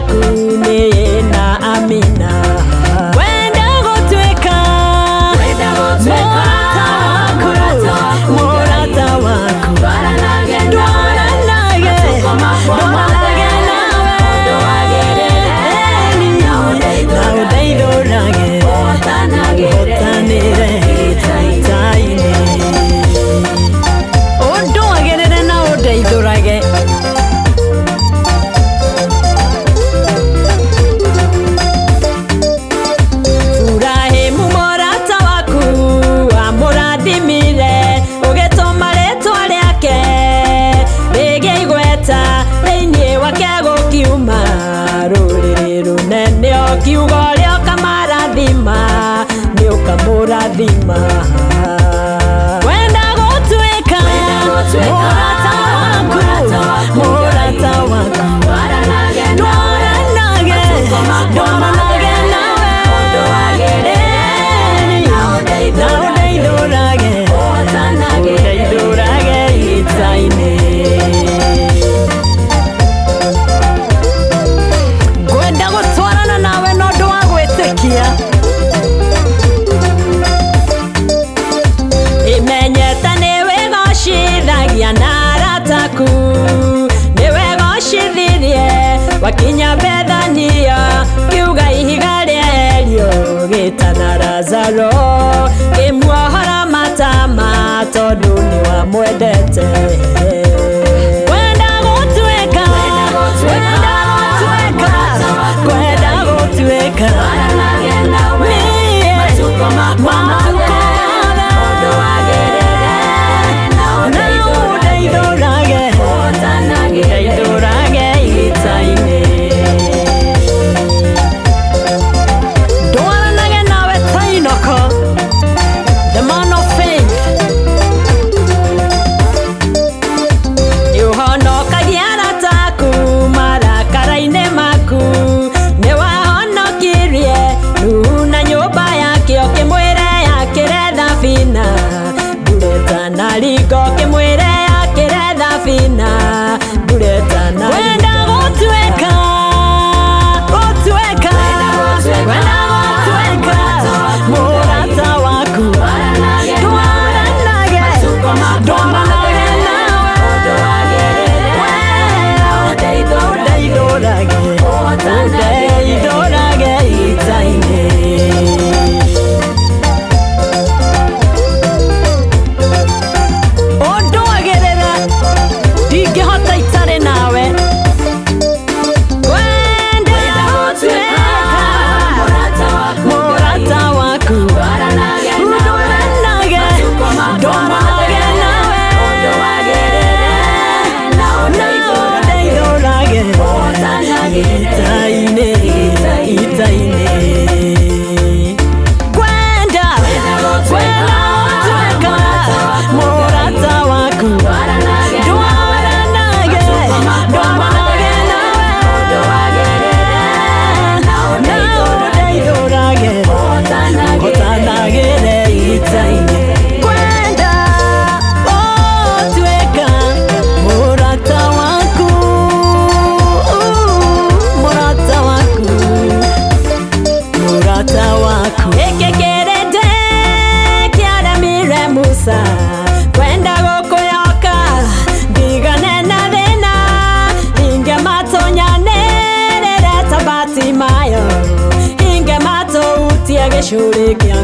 yaku ni na amina. Wenda gutweka murata waku dwaranage nawe na udeithurage utanire itaine undwagirire na udeithurage Furahimu murata waku amurathimire ugituma ritwa riake rigi igweta thiini wake gukiuma ruriri runene ukiuga uria ukamarathima ni ukamurathima. Wenda gutwika murata waku dwaranage nawe na udeithurage itaine. Ngwenda gutwarana nawe no ndu wa gwitikia imenyete niwigocithagia na arataku niwigocithirie wakinya Bethania kiuga ihiga rieherio gitana Lazaro kimuohora matama tondu ni wamwendete. Wenda gutwika the man of faith yuhonokagia arataku marakara-ini maku niwahonokirie Nuhu na nyumba yake ukimwire yakire thabina nduretana ringo ukimwire yakire thabina nduretana wenda gutwika murata waku dwaranage udeithurage itaine. Undwagirire ndingihota itari nawe. Wenda gutwika murata waku dwaranage itaine gwenda gutwika murata waku dwaranage nawe utanagire itaine. Gwenda gutwika murata waku murata waku ikikirite kiaremire Musa kwenda gukuyoka ndigane na thina hinge matunyanirire ta Batimayo hinge matuutie gicuri kia